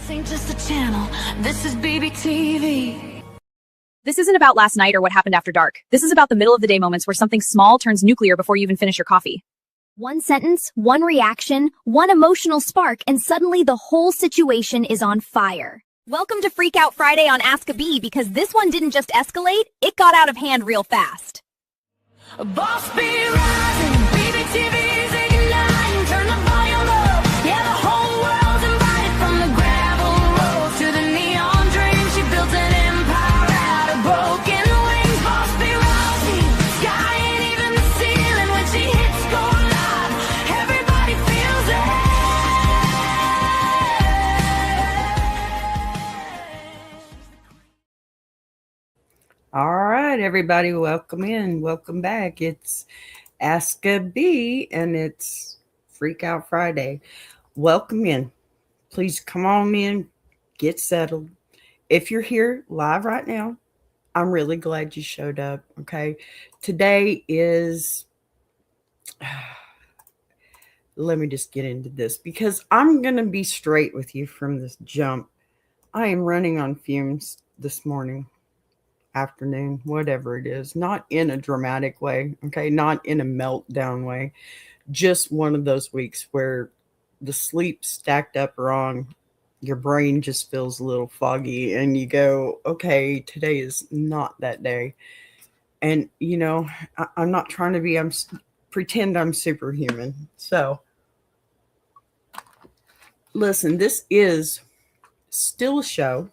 This ain't just a channel, this is BBTV. This isn't about last night or what happened after dark. This is about the middle of the day moments where something small turns nuclear before you even finish your coffee. One sentence, one reaction, one emotional spark, and suddenly the whole situation is on fire. Welcome to Freak Out Friday on Ask a Bee, because this one didn't just escalate, it got out of hand real fast. Boss be rising, BBTV's igniting, turn the volume up. Yeah, the whole world's invited, from the gravel road to the neon dream. She built an empire out of broken wings. Boss be rising, sky ain't even the ceiling. When she hits go live, everybody feels it. All right, everybody, welcome in. Welcome back. It's Ask a Bee, and it's Freak Out Friday. Welcome in. Please come on in, get settled. If you're here live right now, I'm really glad you showed up, okay? Today is, let me just get into this, because I'm going to be straight with you from this jump. I am running on fumes this morning. Afternoon, whatever it is, not in a dramatic way, okay, not in a meltdown way, just one of those weeks where the sleep stacked up wrong, your brain just feels a little foggy, and you go, okay, today is not that day. And you know, I'm not trying to be, pretend I'm superhuman. So listen, this is still a show.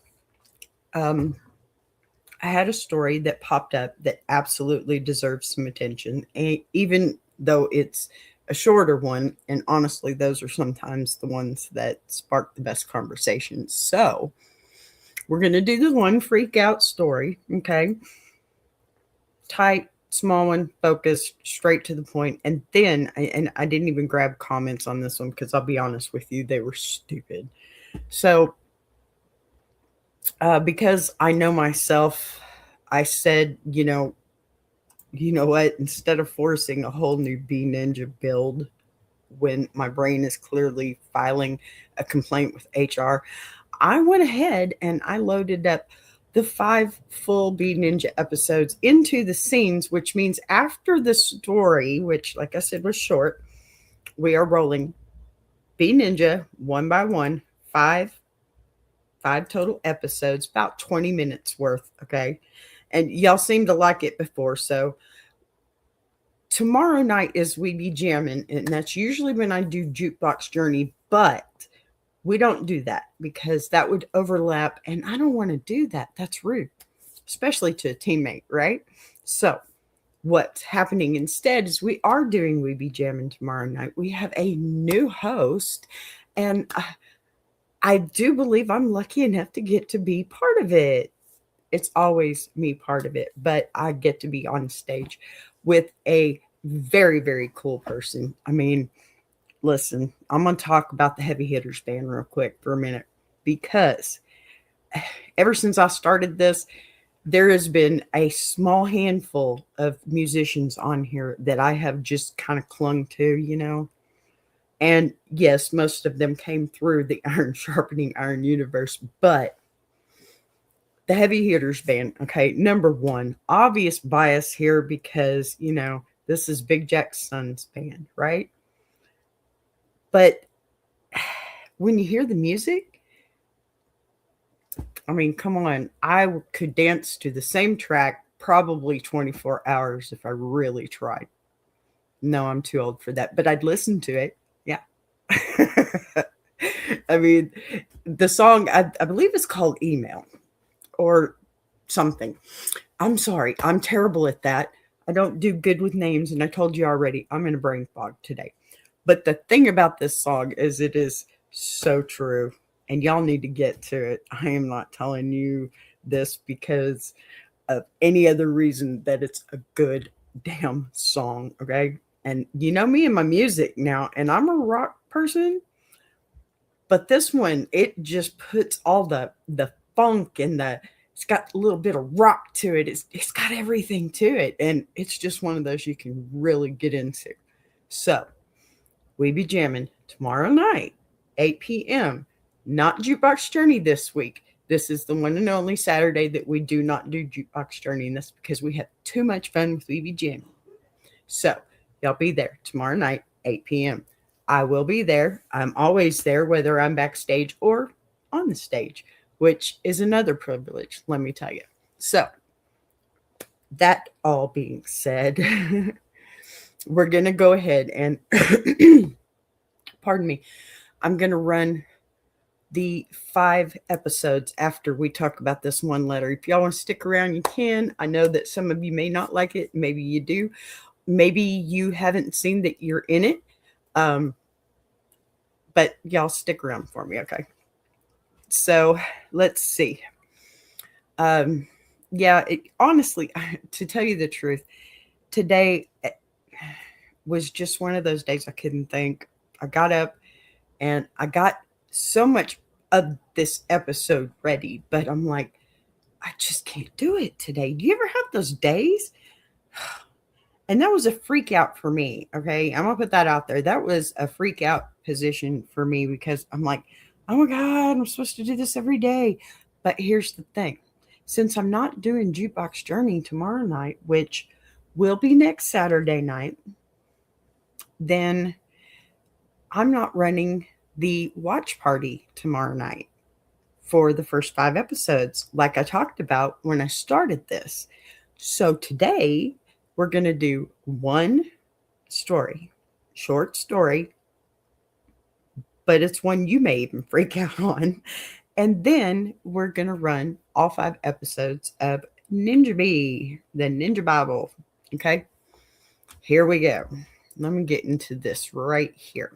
I had a story that popped up that absolutely deserves some attention, and even though it's a shorter one, and honestly, those are sometimes the ones that spark the best conversations. So we're going to do the one freak out story, okay? Tight, small one, focused, straight to the point. And then, and I didn't even grab comments on this one because I'll be honest with you, they were stupid. So because I know myself, I said, you know what, instead of forcing a whole new Bee Ninja build when my brain is clearly filing a complaint with HR, I went ahead and I loaded up the 5 full Bee Ninja episodes into the scenes, which means after the story, which like I said was short, we are rolling Bee Ninja one by one, 5 total episodes, about 20 minutes worth, okay? And y'all seem to like it before, so tomorrow night is We Be Jammin', and that's usually when I do Jukebox Journey, but we don't do that because that would overlap, and I don't want to do that. That's rude, especially to a teammate, right? So what's happening instead is we are doing We Be Jammin' tomorrow night. We have a new host, and I do believe I'm lucky enough to get to be part of it. It's always me part of it, but I get to be on stage with a very, very cool person. I mean, listen, I'm going to talk about the Heavy Hitters band real quick for a minute, because ever since I started this, there has been a small handful of musicians on here that I have just kind of clung to, you know. And yes, most of them came through the Iron Sharpening Iron universe, but the Heavy Hitters band, okay, number one, obvious bias here because, you know, this is Big Jack's son's band, right? But when you hear the music, I mean, come on, I could dance to the same track probably 24 hours if I really tried. No, I'm too old for that, but I'd listen to it. Yeah. I mean, the song, I believe it's called Email or something. I'm sorry. I'm terrible at that. I don't do good with names. And I told you already, I'm in a brain fog today. But the thing about this song is it is so true. And y'all need to get to it. I am not telling you this because of any other reason that it's a good damn song. Okay. And you know me and my music now, and I'm a rock person, but this one, it just puts all the funk and it's got a little bit of rock to it. It's got everything to it. And it's just one of those you can really get into. So We Be Jammin' tomorrow night, 8 p.m. Not Jukebox Journey this week. This is the one and only Saturday that we do not do Jukebox Journey, and that's because we have too much fun with BB Jam. So, y'all be there tomorrow night, 8 p.m. I will be there. I'm always there, whether I'm backstage or on the stage, which is another privilege, let me tell you. So, that all being said, we're going to go ahead and, pardon me, I'm going to run the 5 episodes after we talk about this one letter. If y'all want to stick around, you can. I know that some of you may not like it. Maybe you do. Maybe you haven't seen that you're in it. But y'all stick around for me, okay? So let's see. Honestly, to tell you the truth, today was just one of those days I couldn't think. I got up and I got so much of this episode ready, but I'm like, I just can't do it today. Do you ever have those days? And that was a freak out for me. Okay. I'm going to put that out there. That was a freak out position for me because I'm like, oh my God, I'm supposed to do this every day. But here's the thing. Since I'm not doing Jukebox Journey tomorrow night, which will be next Saturday night, then I'm not running the watch party tomorrow night for the first 5 episodes, like I talked about when I started this. So today we're going to do one story, short story, but it's one you may even freak out on. And then we're going to run all 5 episodes of Ninja Bee, the Ninja Bible. Okay, here we go. Let me get into this right here.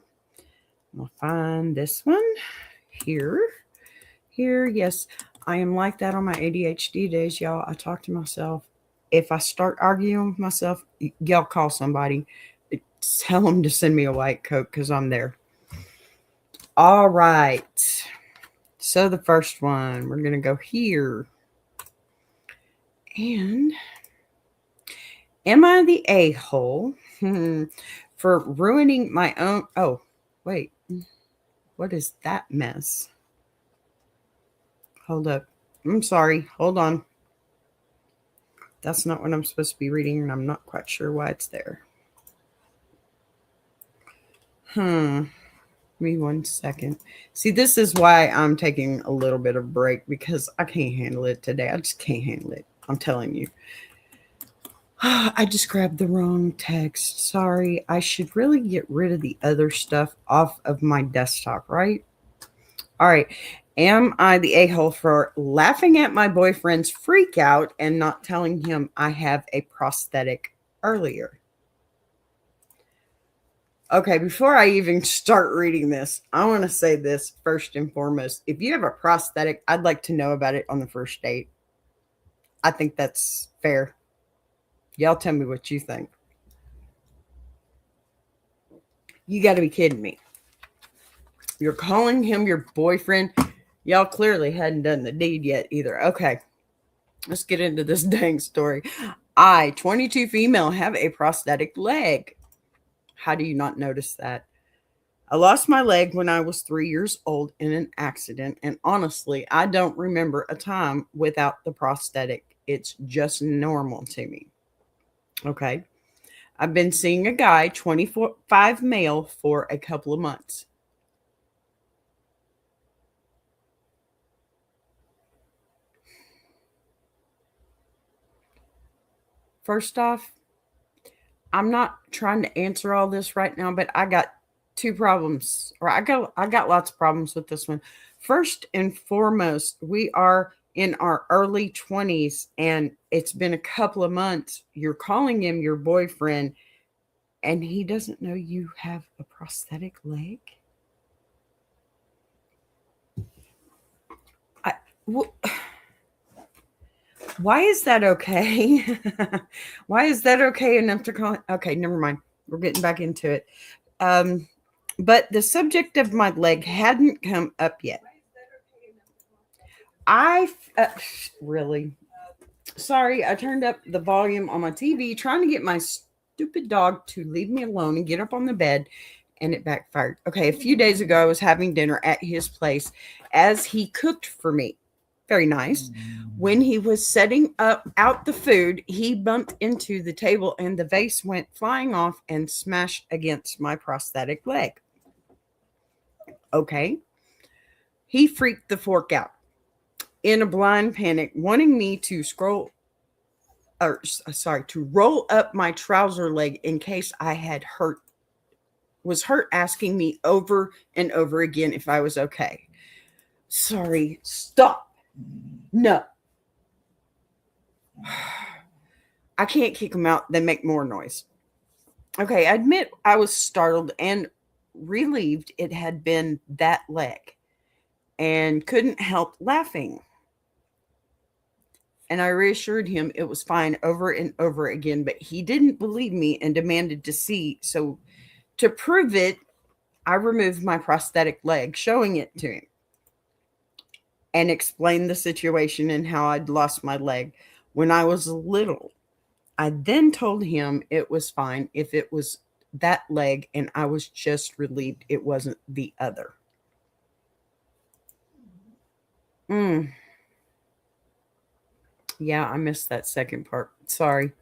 I'm going to find this one here. Yes, I am like that on my ADHD days, y'all. I talk to myself. If I start arguing with myself, y'all call somebody. Tell them to send me a white Coke because I'm there. All right. So the first one, we're going to go here. And am I the a-hole for ruining my own? Oh, wait. What is that mess? Hold up. I'm sorry. Hold on. That's not what I'm supposed to be reading, and I'm not quite sure why it's there. Give me 1 second. See, this is why I'm taking a little bit of break because I can't handle it today. I just can't handle it. I'm telling you. I just grabbed the wrong text. Sorry. I should really get rid of the other stuff off of my desktop, right? All right. Am I the a-hole for laughing at my boyfriend's freak out and not telling him I have a prosthetic earlier? Okay, before I even start reading this, I want to say this first and foremost. If you have a prosthetic, I'd like to know about it on the first date. I think that's fair. Y'all tell me what you think. You got to be kidding me. You're calling him your boyfriend. Y'all clearly hadn't done the deed yet either. Okay, let's get into this dang story. I, 22 female, have a prosthetic leg. How do you not notice that? I lost my leg when I was 3 years old in an accident, and honestly, I don't remember a time without the prosthetic. It's just normal to me. Okay. I've been seeing a guy, 25 male, for a couple of months. First off, I'm not trying to answer all this right now, but I got 2 problems, or I got lots of problems with this one. First and foremost, we are in our early 20s and it's been a couple of months. You're calling him your boyfriend and he doesn't know you have a prosthetic leg. Why is that okay? Why is that okay enough to call? Okay, never mind. We're getting back into it. But the subject of my leg hadn't come up yet. Really sorry. I turned up the volume on my TV trying to get my stupid dog to leave me alone and get up on the bed. and it backfired. Okay, a few days ago, I was having dinner at his place as he cooked for me. Very nice. When he was setting up out the food, he bumped into the table and the vase went flying off and smashed against my prosthetic leg. Okay. He freaked the fork out in a blind panic, wanting me to to roll up my trouser leg in case I was hurt, asking me over and over again if I was okay. Sorry, stop. No. I can't kick them out. They make more noise. Okay, I admit I was startled and relieved it had been that leg and couldn't help laughing. And I reassured him it was fine over and over again, but he didn't believe me and demanded to see. So to prove it, I removed my prosthetic leg, showing it to him, and explained the situation and how I'd lost my leg when I was little. I then told him it was fine if it was that leg, and I was just relieved it wasn't the other. Yeah, I missed that second part. Sorry.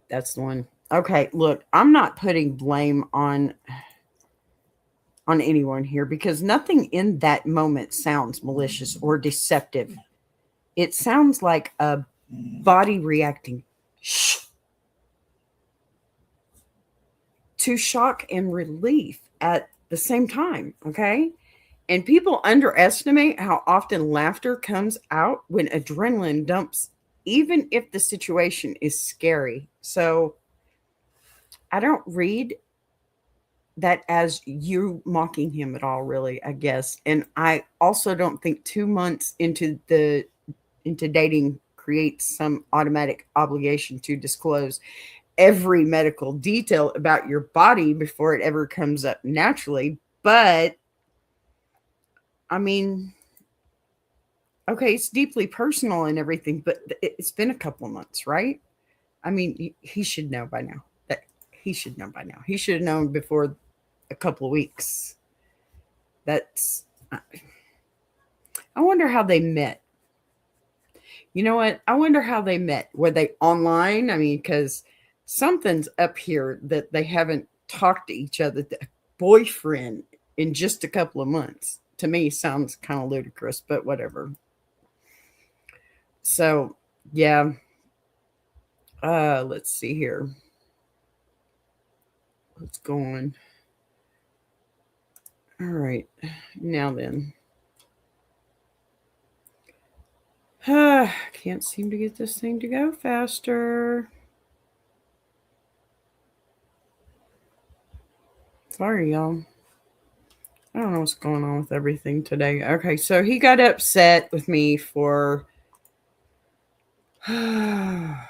That's the one. Okay, look, I'm not putting blame on anyone here because nothing in that moment sounds malicious or deceptive. It sounds like a body reacting to shock and relief at the same time, okay? And people underestimate how often laughter comes out when adrenaline dumps, even if the situation is scary. So I don't read that as you mocking him at all, really, I guess. And I also don't think 2 months into dating creates some automatic obligation to disclose every medical detail about your body before it ever comes up naturally. But I mean, okay, it's deeply personal and everything, but it's been a couple of months, right? I mean, he should know by now. He should know by now. He should have known before a couple of weeks. That's, I wonder how they met. You know what? I wonder how they met. Were they online? I mean, because something's up here that they haven't talked to each other. The boyfriend in just a couple of months. To me, sounds kind of ludicrous, but whatever. So, yeah. Let's see here. What's going? All right. Now then. Can't seem to get this thing to go faster. Sorry, y'all. I don't know what's going on with everything today. Okay, so he got upset with me for I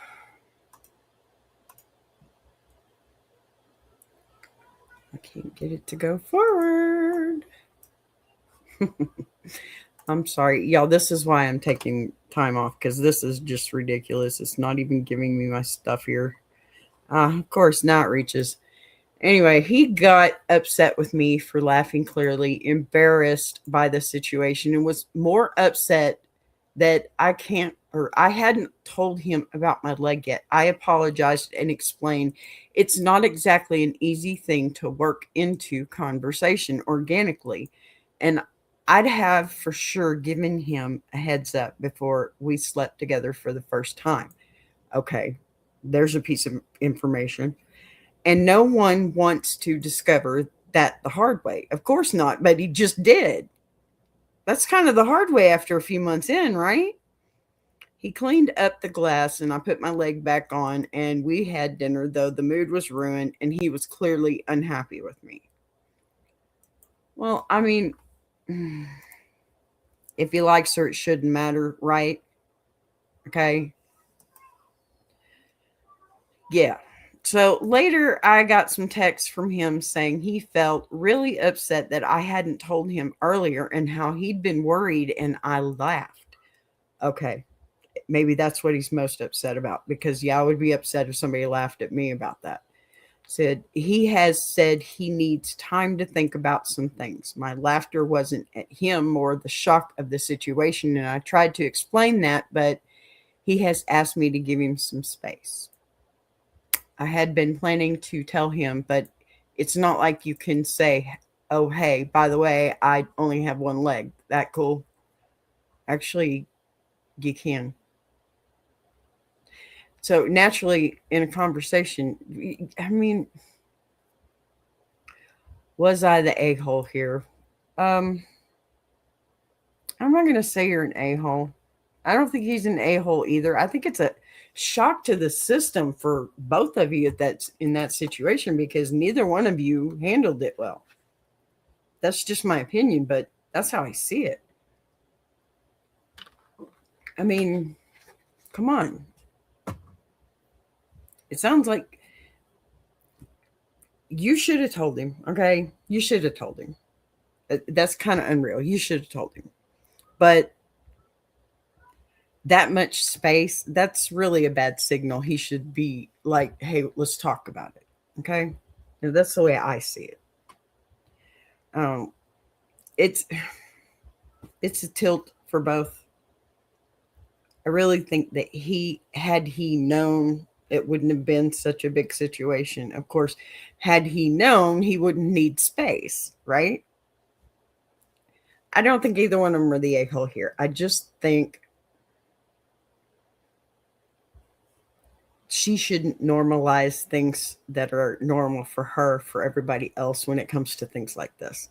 can't get it to go forward. I'm sorry. Y'all, this is why I'm taking time off, because this is just ridiculous. It's not even giving me my stuff here. Of course, now it reaches. Anyway, he got upset with me for laughing clearly, embarrassed by the situation, and was more upset that I hadn't told him about my leg yet. I apologized and explained it's not exactly an easy thing to work into conversation organically. And I'd have for sure given him a heads up before we slept together for the first time. Okay, there's a piece of information. And no one wants to discover that the hard way. Of course not, but he just did. That's kind of the hard way after a few months in, right? He cleaned up the glass and I put my leg back on and we had dinner, though the mood was ruined and he was clearly unhappy with me. Well, I mean, if he likes her, it shouldn't matter, right? Okay. Yeah. So later, I got some texts from him saying he felt really upset that I hadn't told him earlier and how he'd been worried, and I laughed. Okay, maybe that's what he's most upset about because, yeah, I would be upset if somebody laughed at me about that. Said he has said he needs time to think about some things. My laughter wasn't at him or the shock of the situation, and I tried to explain that, but he has asked me to give him some space. I had been planning to tell him, but it's not like you can say, oh, hey, by the way, I only have one leg. That cool? Actually, you can. So naturally, in a conversation, I mean, was I the a-hole here? I'm not going to say you're an a-hole. I don't think he's an a-hole either. I think it's a shock to the system for both of you that's in that situation because neither one of you handled it well. That's just my opinion, but that's how I see it. I mean, come on. It sounds like you should have told him, okay? You should have told him. That's kind of unreal. You should have told him. But that much space, that's really a bad signal. He should be like, hey, let's talk about it. Okay? And that's the way I see it. It's a tilt for both. I really think that had he known, it wouldn't have been such a big situation. Of course, had he known, he wouldn't need space, right? I don't think either one of them are the a-hole here. I just think she shouldn't normalize things that are normal for her, for everybody else when it comes to things like this.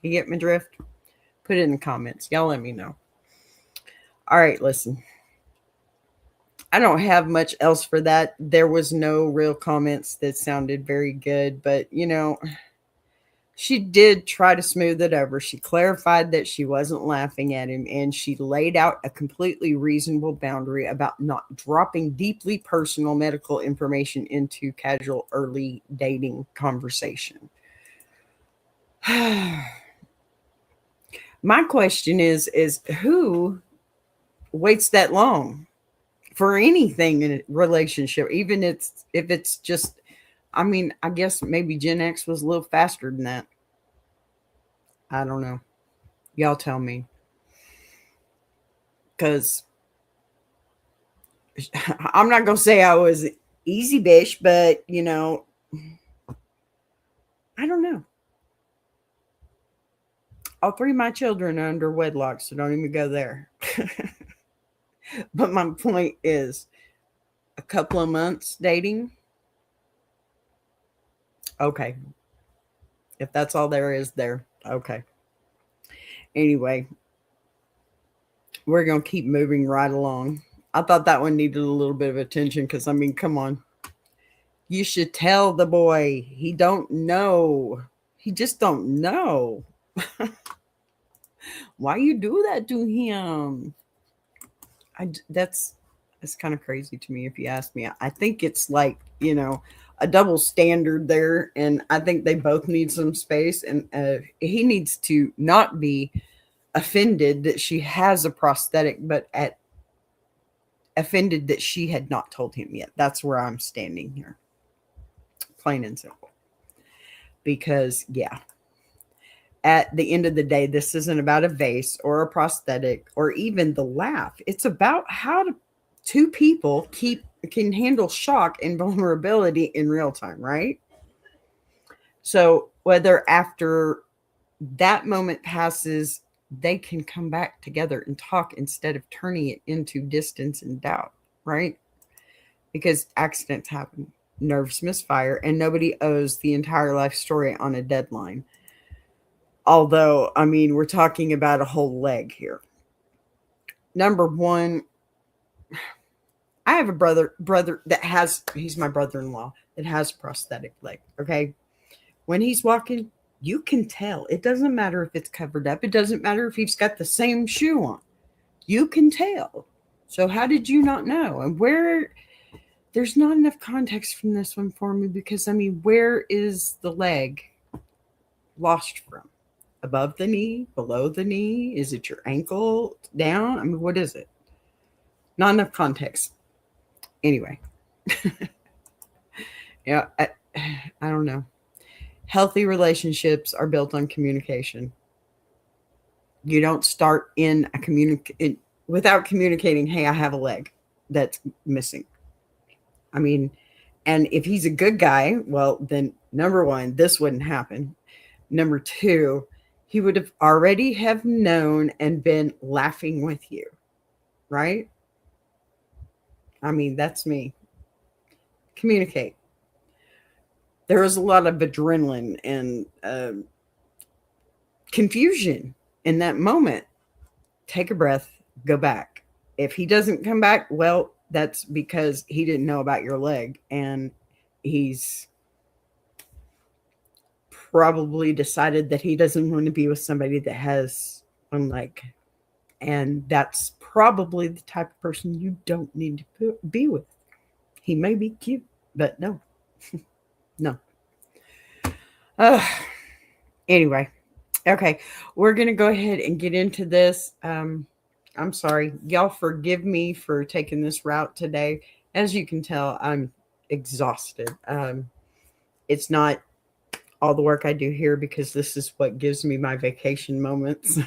You get my drift? Put it in the comments. Y'all let me know. All right, listen. I don't have much else for that. There was no real comments that sounded very good, but she did try to smooth it over. She clarified that she wasn't laughing at him, and she laid out a completely reasonable boundary about not dropping deeply personal medical information into casual early dating conversation. My question is who waits that long for anything in a relationship, even if it's just, I mean, I guess maybe Gen X was a little faster than that. I don't know. Y'all tell me. Because I'm not going to say I was easy bitch, but, I don't know. All three of my children are under wedlock, so don't even go there. But my point is, a couple of months dating, okay. If that's all there is there, okay. Anyway, we're going to keep moving right along. I thought that one needed a little bit of attention because, I mean, come on. You should tell the boy. He don't know. He just don't know. Why you do that to him? That's kind of crazy to me if you ask me. I think it's like, a double standard there, and I think they both need some space, and he needs to not be offended that she has a prosthetic, but offended that she had not told him yet. That's where I'm standing here. Plain and simple. Because, yeah. At the end of the day, this isn't about a vase or a prosthetic or even the laugh. It's about how two people can handle shock and vulnerability in real time, right? So whether after that moment passes, they can come back together and talk instead of turning it into distance and doubt, right? Because accidents happen, nerves misfire, and nobody owes the entire life story on a deadline. Although, I mean, we're talking about a whole leg here. Number one, I have a brother that he's my brother-in-law that has a prosthetic leg, okay? When he's walking, you can tell. It doesn't matter if it's covered up. It doesn't matter if he's got the same shoe on. You can tell. So how did you not know? And there's not enough context from this one for me because, I mean, where is the leg lost from? Above the knee? Below the knee? Is it your ankle down? I mean, what is it? Not enough context. Anyway. Yeah, I don't know. Healthy relationships are built on communication. You don't start in a without communicating, hey, I have a leg that's missing. I mean, and if he's a good guy, well, then number one, this wouldn't happen. Number two, he would have already have known and been laughing with you, right? I mean, that's me. Communicate. There was a lot of adrenaline and confusion in that moment. Take a breath, go back. If he doesn't come back, well, that's because he didn't know about your leg, and he's probably decided that he doesn't want to be with somebody that has one leg. And that's probably the type of person you don't need to be with. He may be cute, but no. No. Anyway. Okay. We're going to go ahead and get into this. I'm sorry. Y'all forgive me for taking this route today. As you can tell, I'm exhausted. It's not all the work I do here because this is what gives me my vacation moments.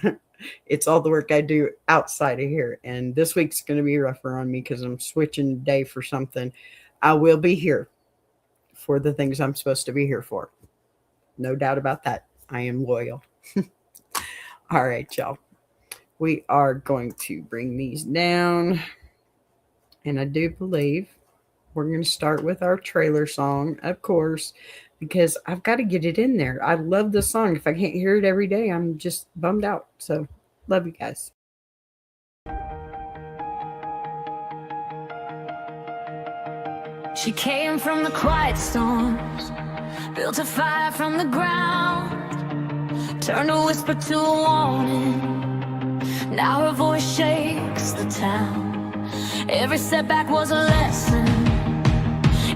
It's all the work I do outside of here. And this week's going to be rougher on me because I'm switching day for something. I will be here for the things I'm supposed to be here for. No doubt about that. I am loyal. All right, y'all. We are going to bring these down. And I do believe we're going to start with our trailer song, of course, because I've got to get it in there. I love this song. If I can't hear it every day, I'm just bummed out. So, love you guys. She came from the quiet storms, built a fire from the ground, turned a whisper to a warning. Now her voice shakes the town. Every setback was a lesson,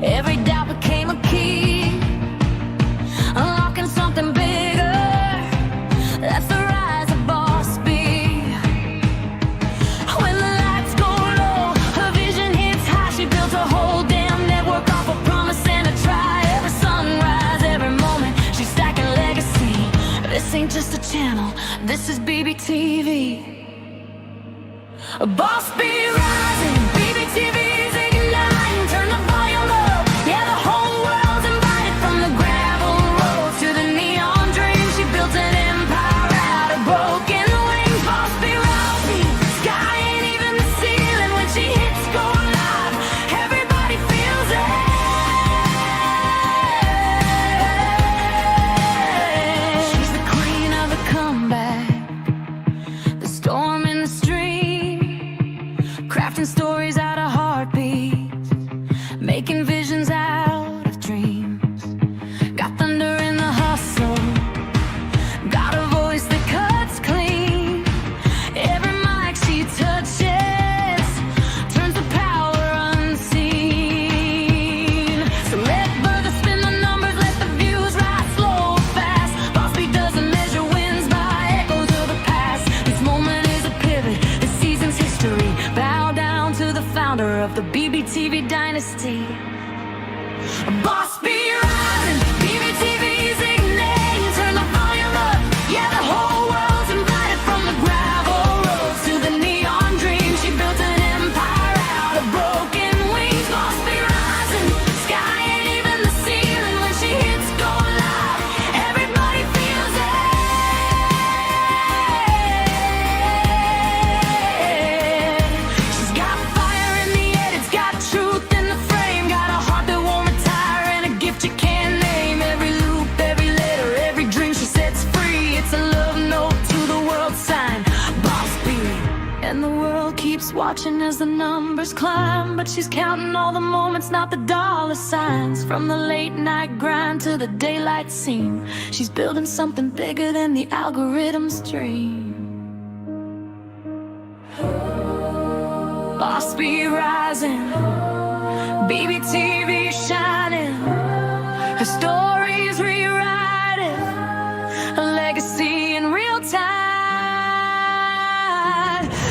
every doubt became a key, unlocking something bigger. That's the rise of Boss B. When the lights go low, her vision hits high. She built a whole damn network off a promise and a try. Every sunrise, every moment, she's stacking legacy. This ain't just a channel, this is BBTV. Boss B rising, BBTV's igniting. Turn the volume up, yeah, the whole world's invited. From the gravel road to the neon dream, she built an empire out of broken wings. Boss B rising, sky ain't even the ceiling. When she hits go live, everybody feels it. She's the queen of the comeback, the storm in the stream, crafting stories out of heartbeats, making visions out of dreams. Got thunder in the hustle, got a voice that cuts clean. Every mic she touches turns the power unseen. So let brothers spin the numbers, let the views rise slow or fast. Boss B doesn't measure wins by echoes of the past. This moment is a pivot, this season's history. Bow down to the founder of the BBTV dynasty. Boss B rising, BBTV's igniting. Turn the volume up, yeah, the whole world's invited. From the gravel roads to the neon dream, she built an empire out of broken wings. Boss B rising, sky ain't even the ceiling. When she hits go live, everybody feels it. She's got fire in the head, it's got truth in the frame, got a heart that won't retire and a gift you can't name. Every loop, every letter, every dream she sets free, it's a love note to the world sign. Boss B. And the world keeps watching as the numbers climb, but she's counting all the moments, not the dollar signs. From the late night grind to the daylight scene, she's building something bigger than the algorithm's dream. Boss B rising, BBTV shining, her story's rewriting, a legacy in real time.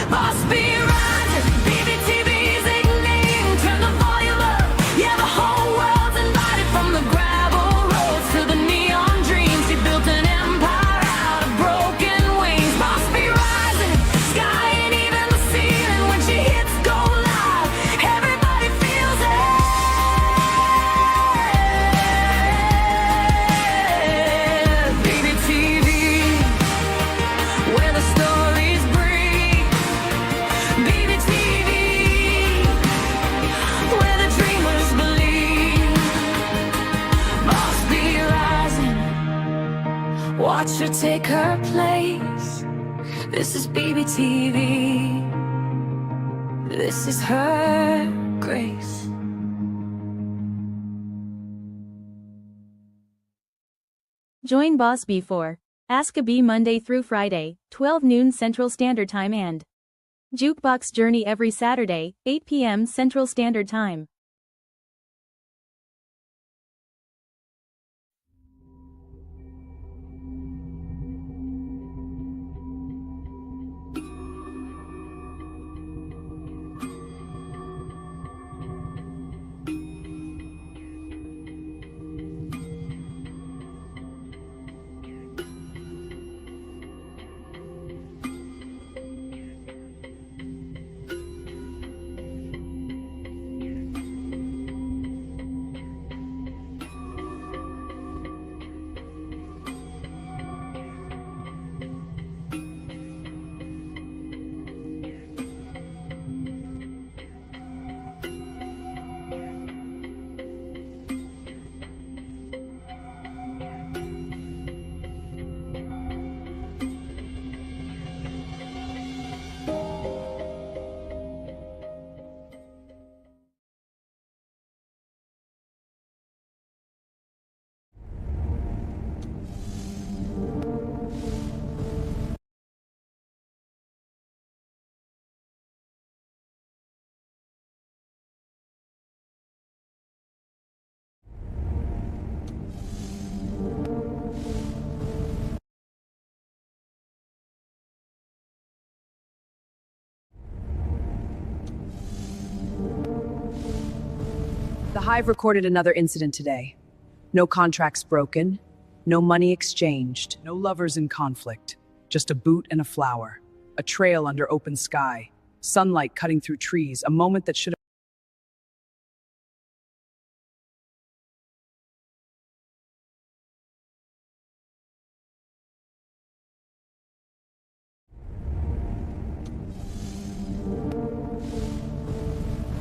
Boss B rising, BBTV's igniting. Turn the volume up, yeah, the whole world's invited. From the gravel watch her take her place. This is BBTV. This is her grace. Join Boss B for Ask a Bee Monday through Friday, 12 noon Central Standard Time and Jukebox Journey every Saturday, 8 p.m. Central Standard Time. The Hive recorded another incident today. No contracts broken, no money exchanged, no lovers in conflict, just a boot and a flower, a trail under open sky, sunlight cutting through trees, a moment that should have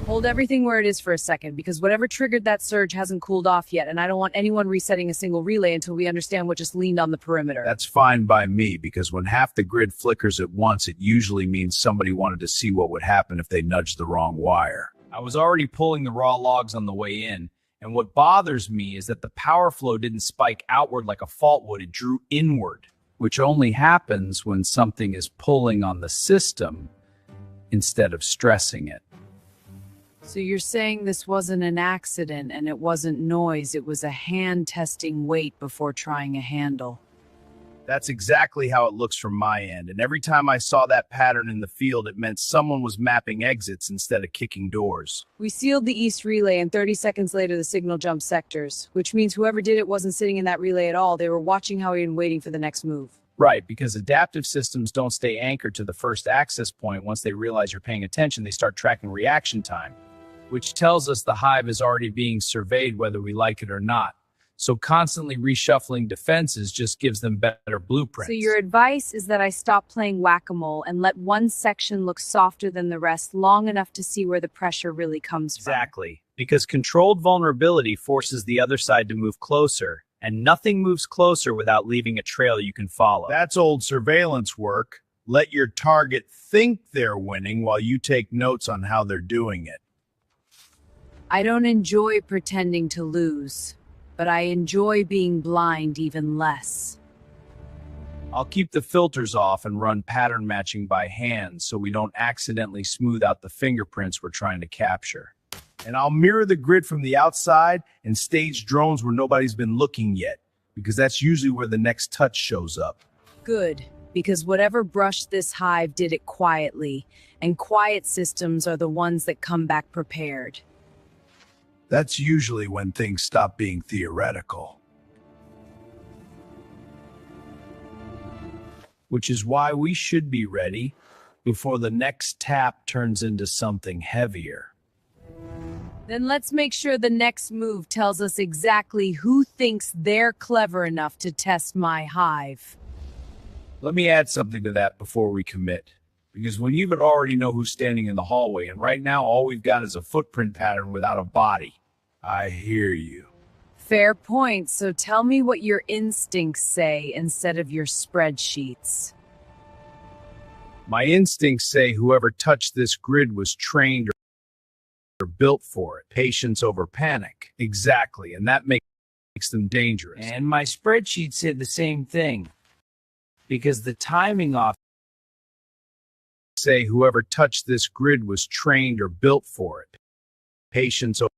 hold everything where it is for a second, because whatever triggered that surge hasn't cooled off yet, and I don't want anyone resetting a single relay until we understand what just leaned on the perimeter. That's fine by me, because when half the grid flickers at once, it usually means somebody wanted to see what would happen if they nudged the wrong wire. I was already pulling the raw logs on the way in, and what bothers me is that the power flow didn't spike outward like a fault would, it drew inward, which only happens when something is pulling on the system instead of stressing it. So you're saying this wasn't an accident and it wasn't noise, it was a hand testing weight before trying a handle. That's exactly how it looks from my end, and every time I saw that pattern in the field, it meant someone was mapping exits instead of kicking doors. We sealed the east relay and 30 seconds later the signal jumped sectors, which means whoever did it wasn't sitting in that relay at all. They were watching how and waiting for the next move. Right, because adaptive systems don't stay anchored to the first access point. Once they realize you're paying attention, they start tracking reaction time, which tells us the hive is already being surveyed whether we like it or not. So constantly reshuffling defenses just gives them better blueprints. So your advice is that I stop playing whack-a-mole and let one section look softer than the rest long enough to see where the pressure really comes from. Exactly, because controlled vulnerability forces the other side to move closer, and nothing moves closer without leaving a trail you can follow. That's old surveillance work. Let your target think they're winning while you take notes on how they're doing it. I don't enjoy pretending to lose, but I enjoy being blind even less. I'll keep the filters off and run pattern matching by hand so we don't accidentally smooth out the fingerprints we're trying to capture. And I'll mirror the grid from the outside and stage drones where nobody's been looking yet, because that's usually where the next touch shows up. Good, because whatever brushed this hive did it quietly, and quiet systems are the ones that come back prepared. That's usually when things stop being theoretical. Which is why we should be ready before the next tap turns into something heavier. Then let's make sure the next move tells us exactly who thinks they're clever enough to test my hive. Let me add something to that before we commit. Because when you already know who's standing in the hallway, and right now all we've got is a footprint pattern without a body. I hear you. Fair point. So tell me what your instincts say instead of your spreadsheets. My instincts say whoever touched this grid was trained or built for it. Patience over panic. Exactly. And that makes them dangerous. And my spreadsheet said the same thing. Because the timing off. Say whoever touched this grid was trained or built for it. Patience over.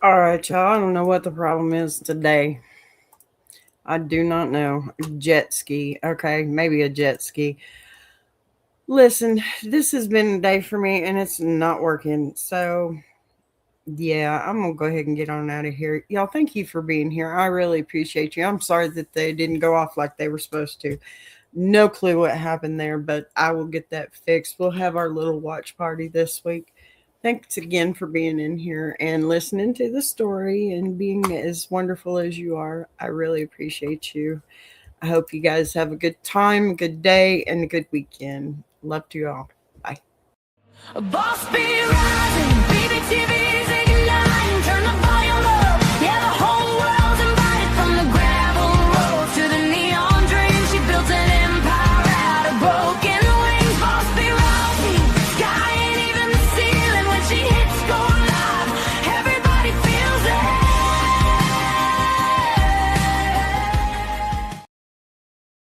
All right, y'all. I don't know what the problem is today. I do not know. Jet ski. Okay, maybe a jet ski. Listen, this has been a day for me and it's not working. So, yeah, I'm going to go ahead and get on out of here. Y'all, thank you for being here. I really appreciate you. I'm sorry that they didn't go off like they were supposed to. No clue what happened there, but I will get that fixed. We'll have our little watch party this week. Thanks again for being in here and listening to the story and being as wonderful as you are. I really appreciate you. I hope you guys have a good time, a good day, and a good weekend. Love to you all. Bye. A boss be rising, baby TV's